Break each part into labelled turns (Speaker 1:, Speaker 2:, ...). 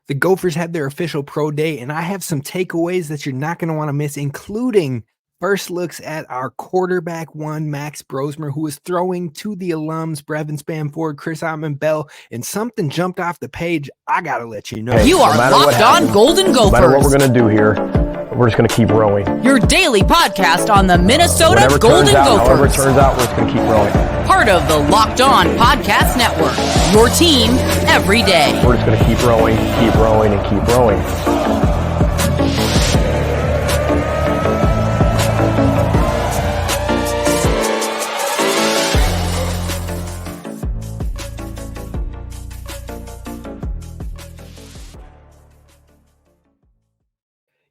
Speaker 1: The Gophers had their official pro day, and I have some takeaways that you're not going to want to miss, including first looks at our quarterback one, Max Brosmer, who was throwing to the alums, Brevin Spann-Ford, Chris Bell, and something jumped off the page. I got to let you know.
Speaker 2: You are Locked On Golden Gophers.
Speaker 3: No matter what we're going to do here, we're just going to keep rowing.
Speaker 2: Your daily podcast on the Minnesota Golden Gophers.
Speaker 3: However it turns out, we're just going to keep rowing.
Speaker 2: Part of the Locked On Podcast Network. Your team every day.
Speaker 3: We're just going to keep rowing, and keep rowing.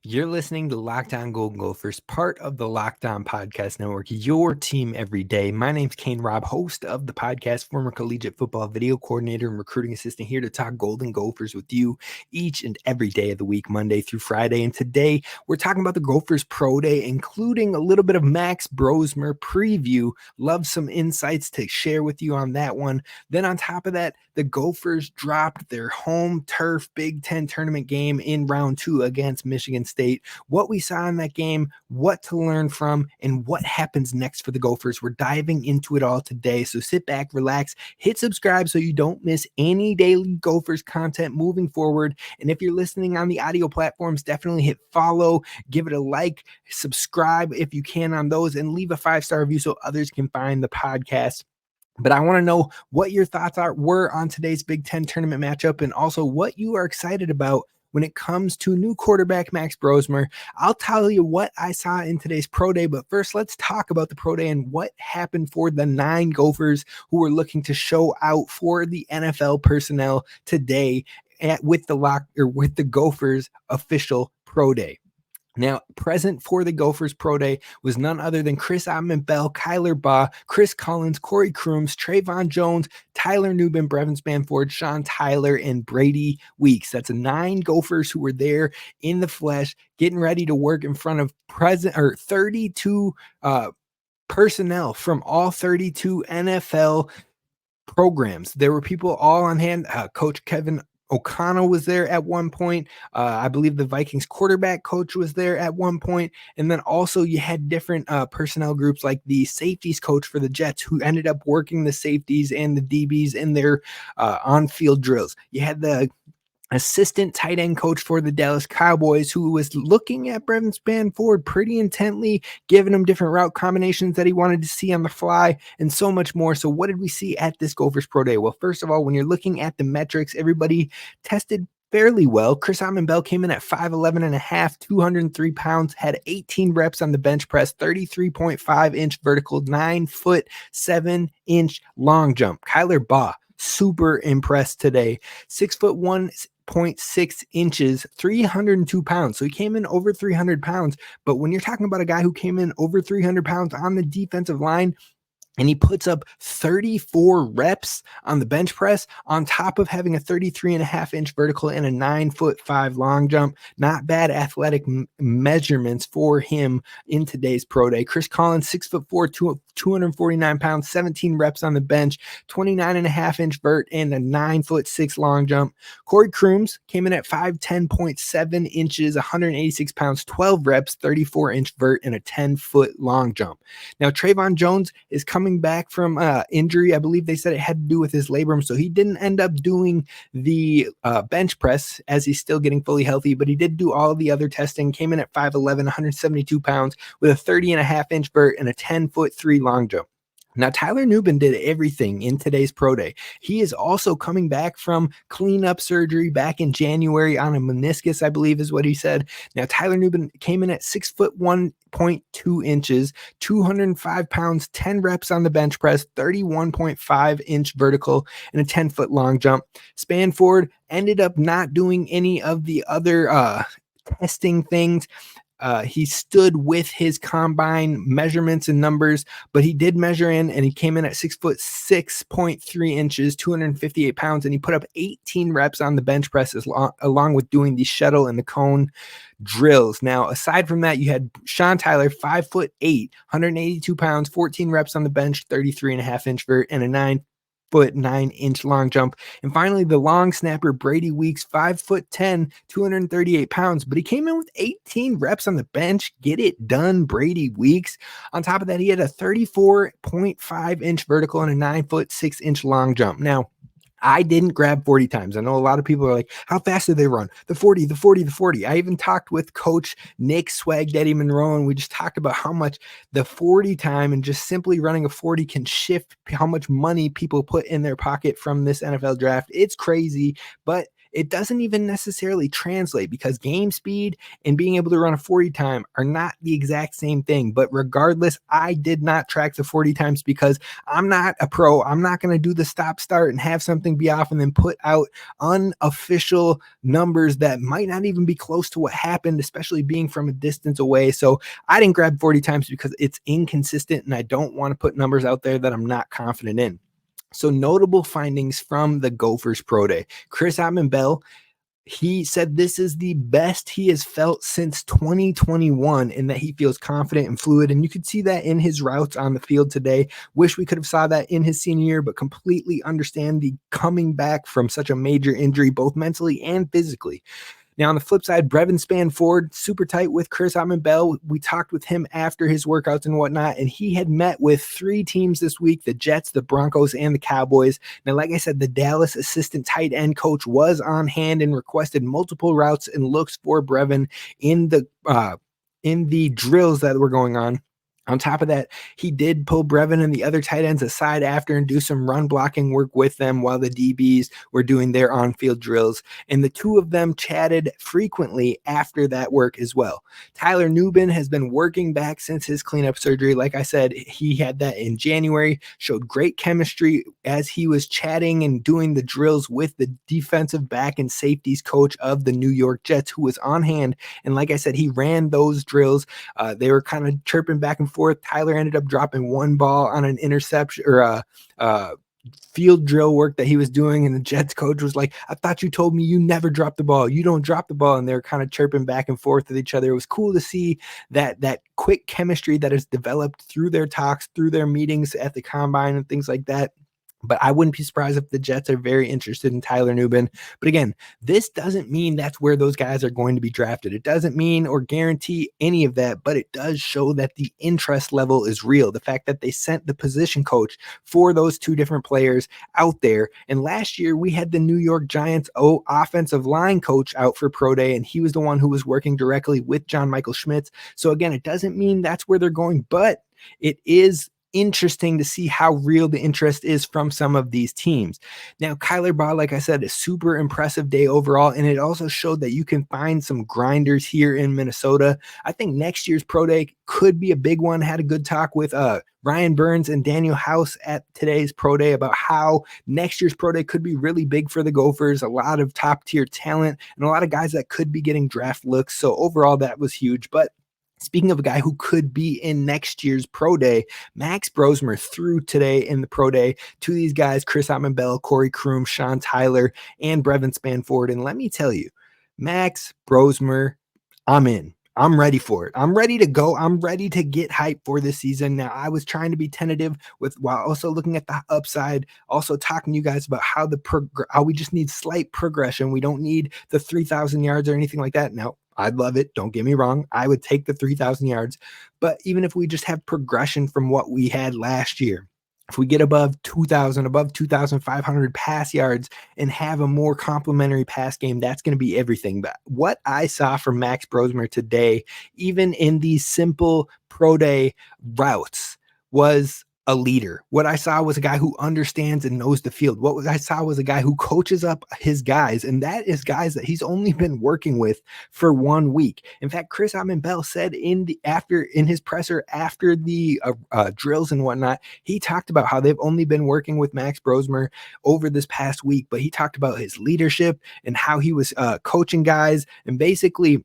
Speaker 1: You're listening to Locked On Golden Gophers, part of the Locked On Podcast Network, your team every day. My name's Kane Rob, host of the podcast, former collegiate football video coordinator and recruiting assistant, here to talk Golden Gophers with you each and every day of the week, Monday through Friday. And today we're talking about the Gophers Pro Day, including a little bit of Max Brosmer preview. Love some insights to share with you on that one. Then on top of that, the Gophers dropped their home turf Big Ten tournament game in round 2 against Michigan State. What we saw in that game, what to learn from, and what happens next for the Gophers. We're diving into it all today. So sit back, relax, hit subscribe so you don't miss any daily Gophers content moving forward. And if you're listening on the audio platforms, definitely hit follow, give it a like, subscribe if you can on those, and leave a 5-star review so others can find the podcast. But I want to know what your thoughts were on today's Big Ten tournament matchup, and also what you are excited about when it comes to new quarterback Max Brosmer. I'll tell you what I saw in today's pro day, but first let's talk about the pro day and what happened for the 9 Gophers who were looking to show out for the NFL personnel today with the Gophers official pro day. Now, present for the Gophers Pro Day was none other than Chris Bell, Kyler Baugh, Chris Collins, Corey Crooms, Trayvon Jones, Tyler Nubin, Brevin Spann-Ford, Sean Tyler, and Brady Weeks. That's 9 Gophers who were there in the flesh, getting ready to work in front of 32 personnel from all 32 NFL programs. There were people all on hand. Coach Kevin O'Connell was there at one point. I believe the Vikings quarterback coach was there at one point. And then also you had different personnel groups like the safeties coach for the Jets, who ended up working the safeties and the DBs in their on-field drills. You had the assistant tight end coach for the Dallas Cowboys, who was looking at Brevin Spann-Ford pretty intently, giving him different route combinations that he wanted to see on the fly, and so much more. So what did we see at this Gophers Pro Day? Well, first of all, when you're looking at the metrics, everybody tested fairly well. Chris Bell came in at 5'11 and a half, 203 pounds, had 18 reps on the bench press, 33.5-inch vertical, 9-foot, 7-inch long jump. Kyler Baugh, super impressed today. 6'1.6 inches, 302 pounds. So he came in over 300 pounds. But when you're talking about a guy who came in over 300 pounds on the defensive line, and he puts up 34 reps on the bench press on top of having a 33.5-inch vertical and a 9'5" long jump. Not bad athletic measurements for him in today's pro day. Chris Collins, 6'4", 249 pounds, 17 reps on the bench, 29.5-inch vert and a 9'6" long jump. Corey Crooms came in at 5'10.7 inches, 186 pounds, 12 reps, 34-inch vert and a 10-foot long jump. Now, Trayvon Jones is coming back from injury. I believe they said it had to do with his labrum, so he didn't end up doing the bench press as he's still getting fully healthy, but he did do all of the other testing. Came in at 5'11", 172 pounds with a 30.5-inch vert and a 10'3" long jump. Now, Tyler Nubin did everything in today's pro day. He is also coming back from cleanup surgery back in January on a meniscus, I believe is what he said. Now, Tyler Nubin came in at 6'1.2 inches, 205 pounds, 10 reps on the bench press, 31.5-inch vertical, and a 10-foot long jump. Spann-Ford ended up not doing any of the other testing things. He stood with his combine measurements and numbers, but he did measure in, and he came in at 6'6.3 inches, 258 pounds, and he put up 18 reps on the bench press along with doing the shuttle and the cone drills. Now, aside from that, you had Sean Tyler, 5'8", 182 pounds, 14 reps on the bench, 33.5-inch vert, and a foot 9-inch long jump. And finally, the long snapper Brady Weeks, 5'10", 238 pounds, but he came in with 18 reps on the bench. Get it done, Brady Weeks. On top of that, he had a 34.5-inch vertical and a 9'6" long jump. Now, I didn't grab 40 times. I know a lot of people are like, how fast did they run? The 40, the 40, the 40. I even talked with Coach Nick Swag Daddy Monroe, and we just talked about how much the 40 time and just simply running a 40 can shift how much money people put in their pocket from this NFL draft. It's crazy, but it doesn't even necessarily translate because game speed and being able to run a 40 time are not the exact same thing. But regardless, I did not track the 40 times because I'm not a pro. I'm not going to do the stop start and have something be off and then put out unofficial numbers that might not even be close to what happened, especially being from a distance away. So I didn't grab 40 times because it's inconsistent and I don't want to put numbers out there that I'm not confident in. So notable findings from the Gophers Pro Day. Chris Autman-Bell, he said this is the best he has felt since 2021 and that he feels confident and fluid. And you could see that in his routes on the field today. Wish we could have saw that in his senior year, but completely understand the coming back from such a major injury, both mentally and physically. Now, on the flip side, Spann-Ford, super tight with Chris Autman-Bell. We talked with him after his workouts and whatnot, and he had met with 3 teams this week, the Jets, the Broncos, and the Cowboys. Now, like I said, the Dallas assistant tight end coach was on hand and requested multiple routes and looks for Brevin in the drills that were going on. On top of that, he did pull Brevin and the other tight ends aside after and do some run blocking work with them while the DBs were doing their on-field drills. And the two of them chatted frequently after that work as well. Tyler Nubin has been working back since his cleanup surgery. Like I said, he had that in January, showed great chemistry as he was chatting and doing the drills with the defensive back and safeties coach of the New York Jets, who was on hand. And like I said, he ran those drills. They were kind of chirping back and forth. Tyler ended up dropping one ball on an interception or field drill work that he was doing, and the Jets coach was like, I thought you told me you never drop the ball. You don't drop the ball. And they're kind of chirping back and forth with each other. It was cool to see that quick chemistry that is developed through their talks, through their meetings at the combine and things like that. But I wouldn't be surprised if the Jets are very interested in Tyler Nubin. But again, this doesn't mean that's where those guys are going to be drafted. It doesn't mean or guarantee any of that, but it does show that the interest level is real. The fact that they sent the position coach for those 2 different players out there. And last year we had the New York Giants offensive line coach out for Pro Day, and he was the one who was working directly with John Michael Schmitz. So again, it doesn't mean that's where they're going, but it is interesting to see how real the interest is from some of these teams. Now, Kyler Baugh, like I said, a super impressive day overall, and it also showed that you can find some grinders here in Minnesota. I think next year's Pro Day could be a big one. Had a good talk with Ryan Burns and Daniel House at today's Pro Day about how next year's Pro Day could be really big for the Gophers, a lot of top tier talent and a lot of guys that could be getting draft looks. So overall, that was huge. But speaking of a guy who could be in next year's Pro Day, Max Brosmer threw today in the Pro Day to these guys, Chris Autman-Bell, Corey Kroom, Sean Tyler, and Brevin Spann-Ford. And let me tell you, Max Brosmer, I'm in. I'm ready for it. I'm ready to go. I'm ready to get hype for this season. Now, I was trying to be tentative while also looking at the upside, also talking to you guys about how we just need slight progression. We don't need the 3,000 yards or anything like that. Now, I'd love it. Don't get me wrong. I would take the 3,000 yards. But even if we just have progression from what we had last year, if we get above 2,000, above 2,500 pass yards and have a more complimentary pass game, that's going to be everything. But what I saw from Max Brosmer today, even in these simple Pro Day routes, was a leader. What I saw was a guy who understands and knows the field. What I saw was a guy who coaches up his guys, and that is guys that he's only been working with for 1 week. In fact, Chris Autman-Bell said in his presser after the drills and whatnot, he talked about how they've only been working with Max Brosmer over this past week, but he talked about his leadership and how he was coaching guys and basically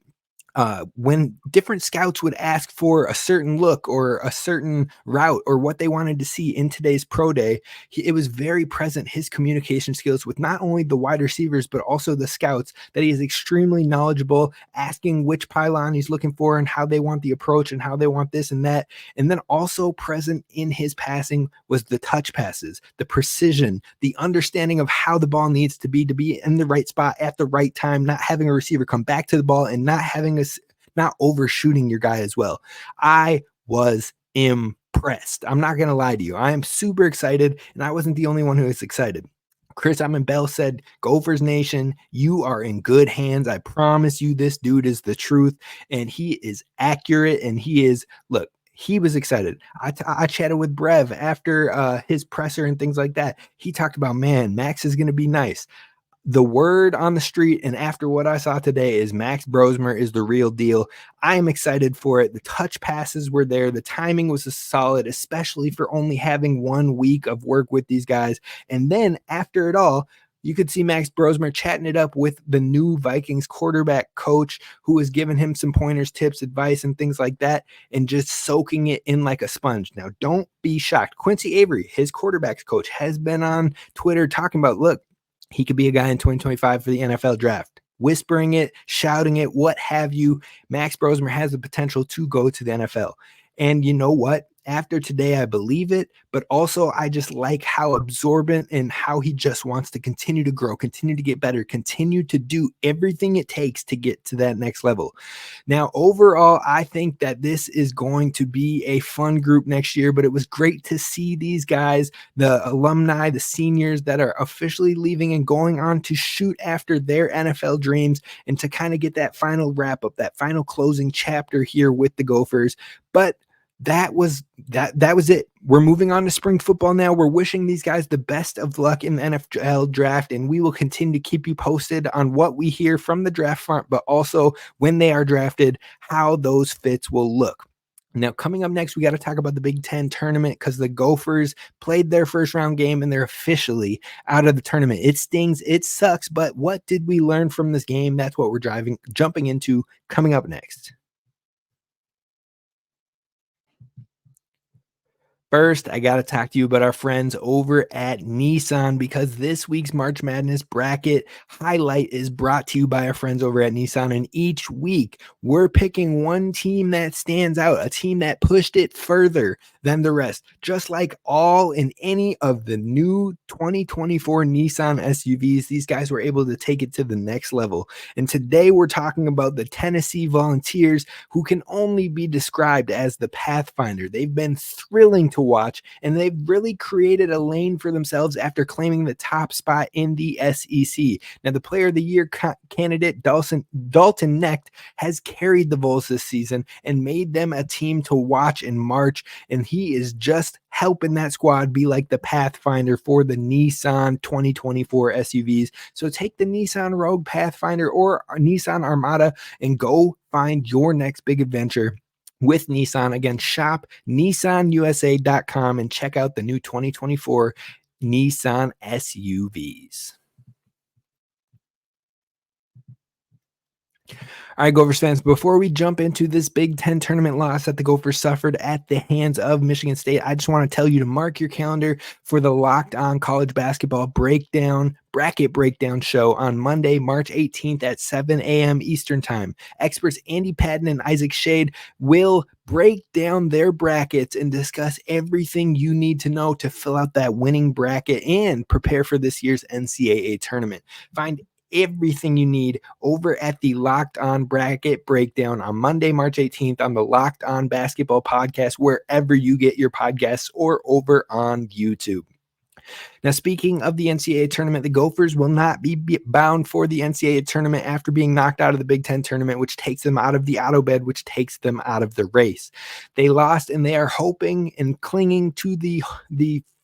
Speaker 1: when different scouts would ask for a certain look or a certain route or what they wanted to see in today's pro day, it was very present, his communication skills with not only the wide receivers, but also the scouts, that he is extremely knowledgeable, asking which pylon he's looking for and how they want the approach and how they want this and that. And then also present in his passing was the touch passes, the precision, the understanding of how the ball needs to be in the right spot at the right time, not having a receiver come back to the ball and not overshooting your guy as well. I was impressed. I'm not going to lie to you. I am super excited, and I wasn't the only one who was excited. Chris Bell said, Gophers Nation, you are in good hands. I promise you, this dude is the truth, and he is accurate, and he was excited. I chatted with Brev after his presser and things like that. He talked about, man, Max is going to be nice. The word on the street, and after what I saw today, is Max Brosmer is the real deal. I am excited for it. The touch passes were there. The timing was solid, especially for only having 1 week of work with these guys. And then after it all, you could see Max Brosmer chatting it up with the new Vikings quarterback coach, who was giving him some pointers, tips, advice, and things like that, and just soaking it in like a sponge. Now, don't be shocked. Quincy Avery, his quarterbacks coach, has been on Twitter talking about, look, he could be a guy in 2025 for the NFL draft. Whispering it, shouting it, what have you. Max Brosmer has the potential to go to the NFL. And you know what? After today, I believe it, but also I just like how absorbent and how he just wants to continue to grow, continue to get better, continue to do everything it takes to get to that next level. Now, overall, I think that this is going to be a fun group next year, but it was great to see these guys, the alumni, the seniors that are officially leaving and going on to shoot after their NFL dreams and to kind of get that final wrap up, that final closing chapter here with the Gophers. But that was it. We're moving on to spring football now. We're wishing these guys the best of luck in the NFL draft, and we will continue to keep you posted on what we hear from the draft front, but also when they are drafted, how those fits will look. Now, coming up next, we got to talk about the Big Ten tournament because the Gophers played their first round game and they're officially out of the tournament. It stings, it sucks, but what did we learn from this game? That's what we're jumping into coming up next. First, I got to talk to you about our friends over at Nissan, because this week's March Madness bracket highlight is brought to you by our friends over at Nissan. And each week, we're picking one team that stands out, a team that pushed it further than the rest, just like all in any of the new 2024 Nissan SUVs. These guys were able to take it to the next level. And today, we're talking about the Tennessee Volunteers, who can only be described as the Pathfinder. They've been thrilling to watch, and they've really created a lane for themselves after claiming the top spot in the SEC. Now, the Player of the Year candidate Dalton Knecht has carried the Vols this season and made them a team to watch in March, and he is just helping that squad be like the Pathfinder for the Nissan 2024 SUVs. So take the Nissan Rogue Pathfinder or Nissan Armada and go find your next big adventure with Nissan. Again, shop nissanusa.com and check out the new 2024 Nissan SUVs. All right, Gophers fans, before we jump into this Big Ten tournament loss that the Gophers suffered at the hands of Michigan State, I just want to tell you to mark your calendar for the Locked On College Basketball bracket breakdown show on Monday, March 18th at 7 a.m. Eastern Time. Experts Andy Patton and Isaac Shade will break down their brackets and discuss everything you need to know to fill out that winning bracket and prepare for this year's NCAA tournament. Find everything you need over at the Locked On Bracket Breakdown on Monday, March 18th on the Locked On Basketball Podcast, wherever you get your podcasts, or over on YouTube. Now, speaking of the NCAA tournament, the Gophers will not be bound for the NCAA tournament after being knocked out of the Big Ten tournament, which takes them out of the auto bid, which takes them out of the race. They lost, and they are hoping and clinging to the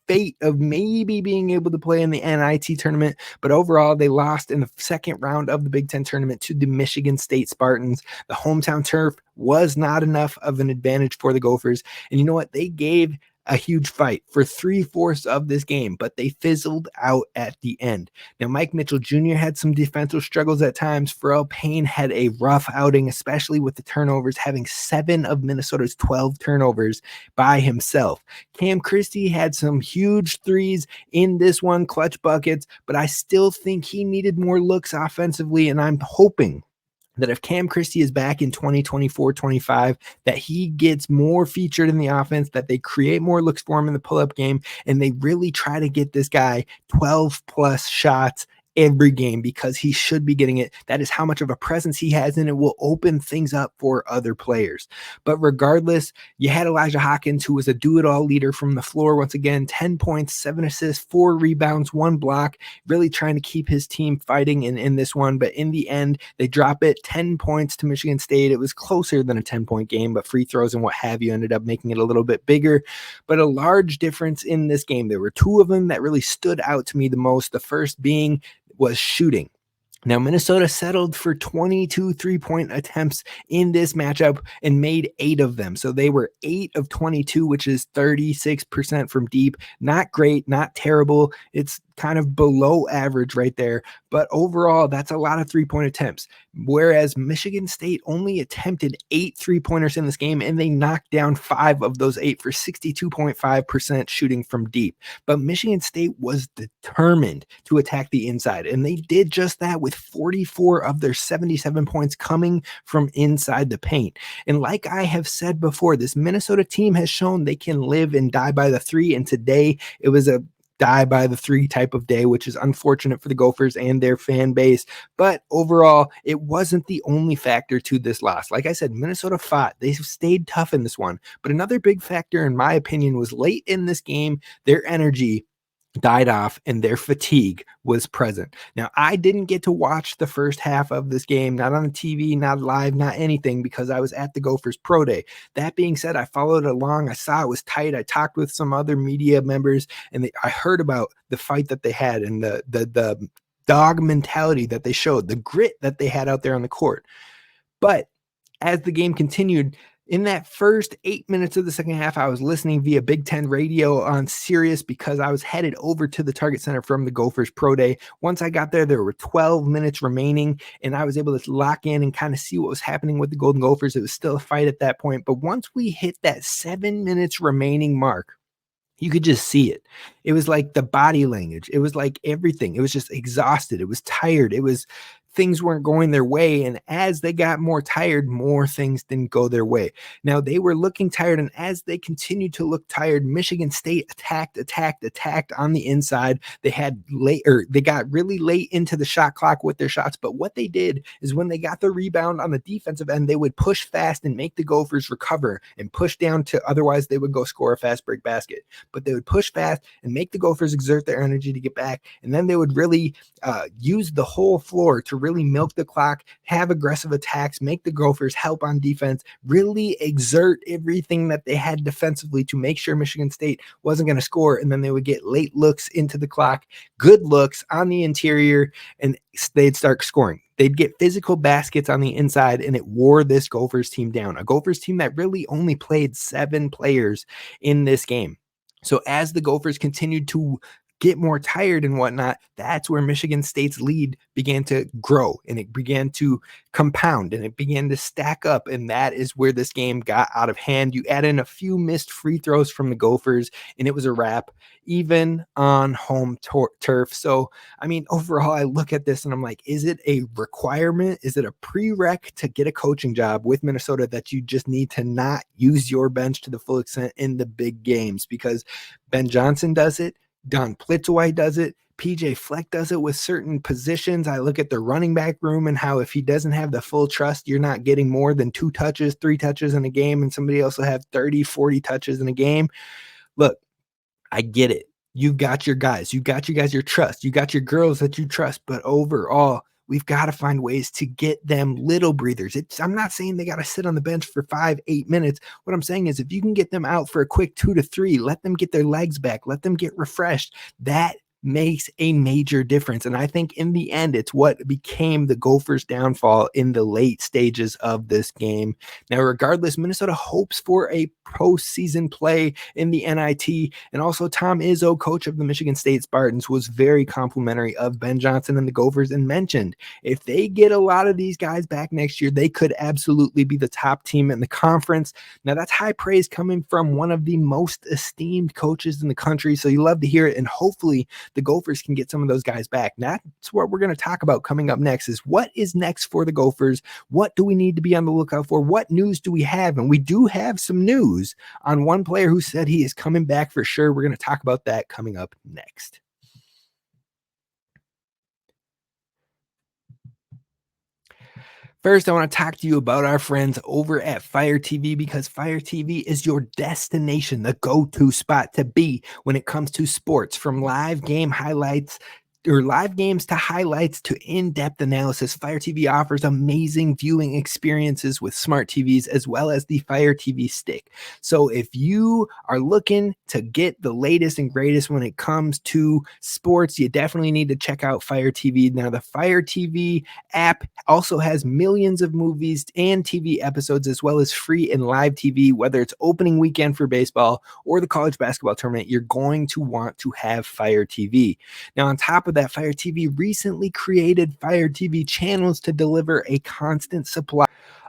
Speaker 1: fate of maybe being able to play in the NIT tournament, but overall they lost in the second round of the Big Ten tournament to the Michigan State Spartans. The hometown turf was not enough of an advantage for the Gophers, and you know what? They gave a huge fight for 3/4 of this game, but they fizzled out at the end. Now, Mike Mitchell Jr. had some defensive struggles at times. Pharrell Payne had a rough outing, especially with the turnovers, having 7 of Minnesota's 12 turnovers by himself. Cam Christie had some huge threes in this one, clutch buckets, but I still think he needed more looks offensively, and I'm hoping that if Cam Christie is back in 2024-25, that he gets more featured in the offense, that they create more looks for him in the pull-up game, and they really try to get this guy 12-plus shots every game, because he should be getting it. That is how much of a presence he has, and it will open things up for other players. But regardless, you had Elijah Hawkins, who was a do-it-all leader from the floor. Once again, 10 points, 7 assists, 4 rebounds, 1 block, really trying to keep his team fighting in this one. But in the end, they drop it 10 points to Michigan State. It was closer than a 10-point game, but free throws and what have you ended up making it a little bit bigger. But a large difference in this game. There were 2 of them that really stood out to me the most. The first being was shooting. Now, Minnesota settled for 22 3-point attempts in this matchup and made 8 of them. So they were 8 of 22, which is 36% from deep. Not great, not terrible. It's kind of below average right there. But overall, that's a lot of 3-point attempts. Whereas Michigan State only attempted 8 3-pointers in this game, and they knocked down 5 of those 8 for 62.5% shooting from deep. But Michigan State was determined to attack the inside, and they did just that with 44 of their 77 points coming from inside the paint. And like I have said before, this Minnesota team has shown they can live and die by the 3, and today it was a die by the 3 type of day, which is unfortunate for the Gophers and their fan base. But overall, it wasn't the only factor to this loss. Like I said, Minnesota fought. They stayed tough in this one. But another big factor, in my opinion, was late in this game, their energy died off and their fatigue was present. Now, I didn't get to watch the first half of this game, not on the TV, not live, not anything, because I was at the Gophers Pro Day. That being said, I followed along. I saw it was tight. I talked with some other media members, and I heard about the fight that they had and the dog mentality that they showed, the grit that they had out there on the court. But as the game continued, in that first 8 minutes of the second half, I was listening via Big Ten radio on Sirius because I was headed over to the Target Center from the Gophers Pro Day. Once I got there were 12 minutes remaining, and I was able to lock in and kind of see what was happening with the Golden Gophers. It was still a fight at that point. But once we hit that 7 minutes remaining mark, you could just see it. It was like the body language. It was like everything. It was just exhausted. It was tired. It was things weren't going their way. And as they got more tired, more things didn't go their way. Now, they were looking tired. And as they continued to look tired, Michigan State attacked on the inside. They got really late into the shot clock with their shots. But what they did is when they got the rebound on the defensive end, they would push fast and make the Gophers recover and push down to, otherwise they would go score a fast break basket. But they would push fast and make the Gophers exert their energy to get back. And then they would really use the whole floor to really milk the clock, have aggressive attacks, make the Gophers help on defense, really exert everything that they had defensively to make sure Michigan State wasn't going to score. And then they would get late looks into the clock, good looks on the interior, and they'd start scoring. They'd get physical baskets on the inside, and it wore this Gophers team down, a Gophers team that really only played 7 players in this game. So as the Gophers continued to get more tired and whatnot, that's where Michigan State's lead began to grow, and it began to compound, and it began to stack up, and that is where this game got out of hand. You add in a few missed free throws from the Gophers, and it was a wrap, even on home turf. So, I mean, overall, I look at this and I'm like, is it a requirement? Is it a prereq to get a coaching job with Minnesota that you just need to not use your bench to the full extent in the big games? Because Ben Johnson does it, Don Plitzway does it, PJ Fleck does it with certain positions. I look at the running back room and how if he doesn't have the full trust, you're not getting more than 2 touches, 3 touches in a game, and somebody else will have 30, 40 touches in a game. Look, I get it. You've got your guys. You've got you guys your trust. You got your girls that you trust. But overall, we've got to find ways to get them little breathers. I'm not saying they got to sit on the bench for 5-8 minutes. What I'm saying is if you can get them out for a quick 2 to 3, let them get their legs back, let them get refreshed. That makes a major difference. And I think in the end, it's what became the Gophers' downfall in the late stages of this game. Now, regardless, Minnesota hopes for a postseason play in the NIT. And also Tom Izzo, coach of the Michigan State Spartans, was very complimentary of Ben Johnson and the Gophers and mentioned if they get a lot of these guys back next year, they could absolutely be the top team in the conference. Now, that's high praise coming from one of the most esteemed coaches in the country. So you love to hear it. And hopefully the Gophers can get some of those guys back. Now, that's what we're going to talk about coming up next is what is next for the Gophers? What do we need to be on the lookout for? What news do we have? And we do have some news on one player who said he is coming back for sure. We're going to talk about that coming up next. First, I want to talk to you about our friends over at Fire TV because Fire TV is your destination, the go-to spot to be when it comes to sports, from live game highlights or live games to highlights to in-depth analysis. Fire TV offers amazing viewing experiences with smart TVs as well as the Fire TV stick. So if you are looking to get the latest and greatest when it comes to sports, you definitely need to check out Fire TV. Now, the Fire TV app also has millions of movies and TV episodes as well as free and live TV. Whether it's opening weekend for baseball or the college basketball tournament, you're going to want to have Fire TV. Now, on top of that, Fire TV recently created Fire TV channels to deliver a constant supply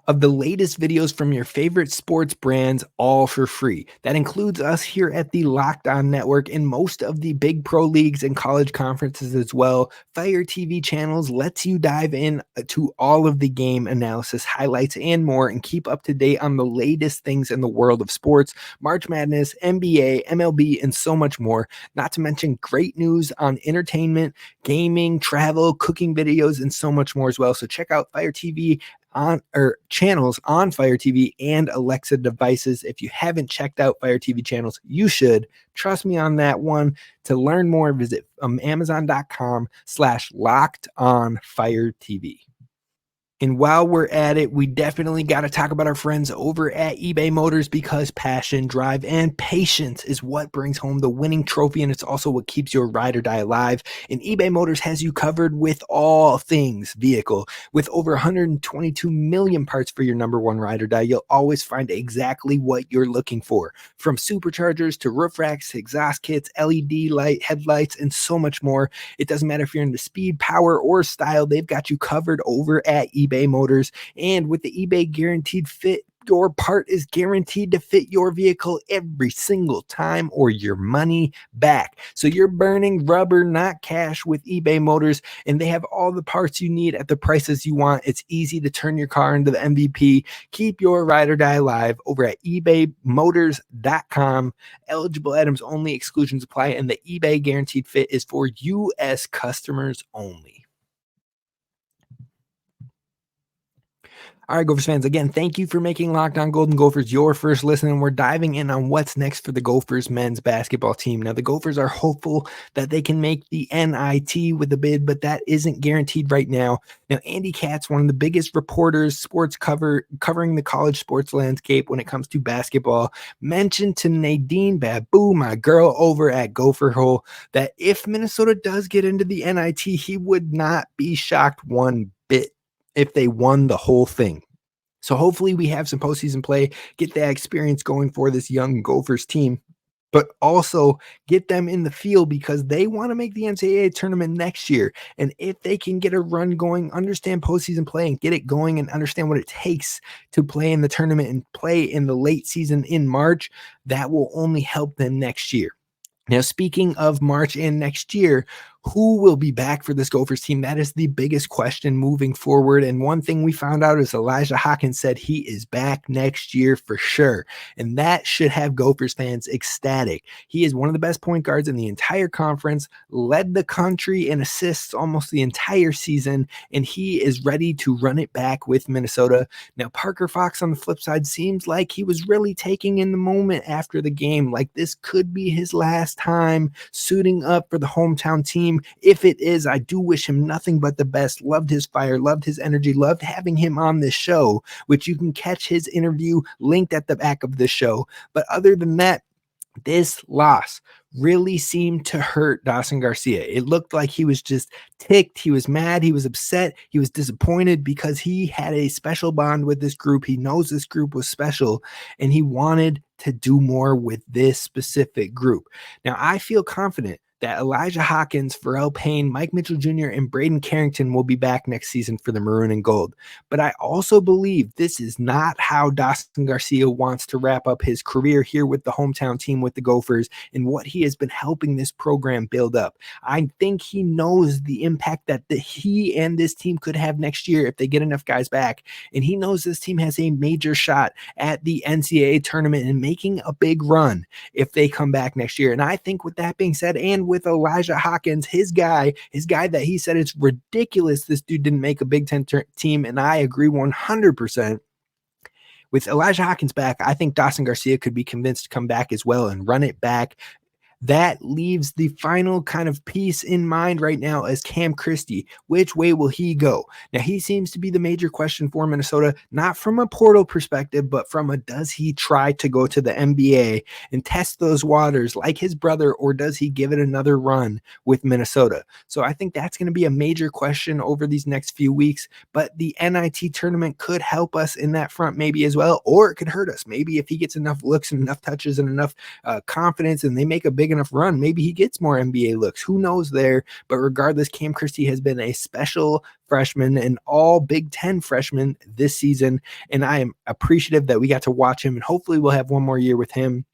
Speaker 1: of the latest videos from your favorite sports brands, all for free. That includes us here at the Locked On Network and most of the big pro leagues and college conferences as well. Fire TV channels lets you dive in to all of the game analysis, highlights, and more, and keep up to date on the latest things in the world of sports, March Madness, NBA, MLB, and so much more. Not to mention great news on entertainment, gaming, travel, cooking videos, and so much more as well. So check out Fire TV channels on Fire TV and Alexa devices. If you haven't checked out Fire TV channels, you should. Trust me on that one. To learn more, visit Amazon.com/LockedOnFireTV. And while we're at it, we definitely got to talk about our friends over at eBay Motors because passion, drive, and patience is what brings home the winning trophy, and it's also what keeps your ride or die alive. And eBay Motors has you covered with all things vehicle. With over 122 million parts for your number one ride or die, you'll always find exactly what you're looking for. From superchargers to roof racks, exhaust kits, LED light, headlights, and so much more. It doesn't matter if you're into speed, power, or style, they've got you covered over at eBay Motors. And with the eBay Guaranteed Fit, your part is guaranteed to fit your vehicle every single time or your money back. So you're burning rubber, not cash with eBay Motors, and they have all the parts you need at the prices you want. It's easy to turn your car into the MVP. Keep your ride or die alive over at ebaymotors.com. Eligible items only, exclusions apply, and the eBay Guaranteed Fit is for U.S. customers only. All right, Gophers fans, again, thank you for making Locked On Golden Gophers your first listen, and we're diving in on what's next for the Gophers men's basketball team. Now, the Gophers are hopeful that they can make the NIT with a bid, but that isn't guaranteed right now. Now, Andy Katz, one of the biggest reporters, covering the college sports landscape when it comes to basketball, mentioned to Nadine Babu, my girl over at Gopher Hole, that if Minnesota does get into the NIT, he would not be shocked one bit if they won the whole thing. So hopefully we have some postseason play, get that experience going for this young Gophers team, but also get them in the field because they want to make the NCAA tournament next year. And if they can get a run going, understand postseason play and get it going and understand what it takes to play in the tournament and play in the late season in March, that will only help them next year. Now, speaking of March and next year, who will be back for this Gophers team? That is the biggest question moving forward. And one thing we found out is Elijah Hawkins said he is back next year for sure. And that should have Gophers fans ecstatic. He is one of the best point guards in the entire conference, led the country in assists almost the entire season, and he is ready to run it back with Minnesota. Now, Parker Fox on the flip side seems like he was really taking in the moment after the game. Like this could be his last time suiting up for the hometown team. If it is, I do wish him nothing but the best. Loved his fire, loved his energy, loved having him on this show, which you can catch his interview linked at the back of the show. But other than that, this loss really seemed to hurt Dawson Garcia. It looked like he was just ticked. He was mad. He was upset. He was disappointed because he had a special bond with this group. He knows this group was special, and he wanted to do more with this specific group. Now, I feel confident that Elijah Hawkins, Pharrell Payne, Mike Mitchell Jr., and Braden Carrington will be back next season for the Maroon and Gold. But I also believe this is not how Dawson Garcia wants to wrap up his career here with the hometown team with the Gophers and what he has been helping this program build up. I think he knows the impact that he and this team could have next year if they get enough guys back. And he knows this team has a major shot at the NCAA tournament and making a big run if they come back next year. And I think with that being said, and with Elijah Hawkins, his guy that he said it's ridiculous this dude didn't make a Big Ten team, and I agree 100%. With Elijah Hawkins back, I think Dawson Garcia could be convinced to come back as well and run it back. That leaves the final kind of piece in mind right now as Cam Christie. Which way will he go? Now, he seems to be the major question for Minnesota, not from a portal perspective, but from a does he try to go to the NBA and test those waters like his brother, or does he give it another run with Minnesota? So I think that's going to be a major question over these next few weeks, but the NIT tournament could help us in that front maybe as well, or it could hurt us. Maybe if he gets enough looks and enough touches and enough confidence and they make a big enough run, maybe he gets more NBA looks. Who knows there? But regardless, Cam Christie has been a special freshman and all Big Ten freshman this season, and I am appreciative that we got to watch him, and hopefully we'll have one more year with him.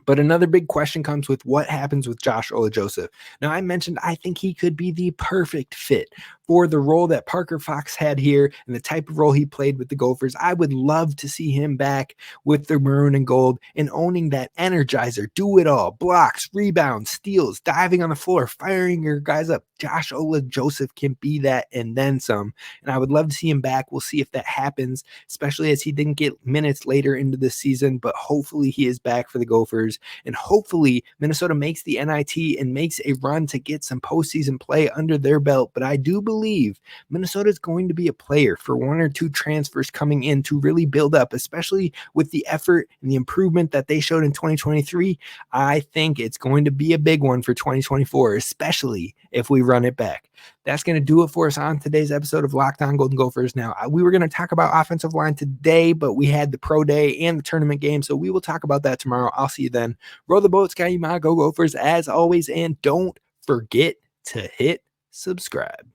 Speaker 1: But another big question comes with what happens with Josh Ola-Joseph. Now, I mentioned I think he could be the perfect fit for the role that Parker Fox had here and the type of role he played with the Gophers. I would love to see him back with the Maroon and Gold and owning that energizer, do it all, blocks, rebounds, steals, diving on the floor, firing your guys up. Josh Ola-Joseph can be that and then some. And I would love to see him back. We'll see if that happens, especially as he didn't get minutes later into the season, but hopefully he is back for the Gophers. And hopefully Minnesota makes the NIT and makes a run to get some postseason play under their belt. But I do believe Minnesota is going to be a player for one or two transfers coming in to really build up, especially with the effort and the improvement that they showed in 2023. I think it's going to be a big one for 2024, especially if we run it back. That's going to do it for us on today's episode of Locked On Golden Gophers. Now, we were going to talk about offensive line today, but we had the pro day and the tournament game, so we will talk about that tomorrow. I'll see you then. Row the boat, Sky, go Gophers, as always, and don't forget to hit subscribe.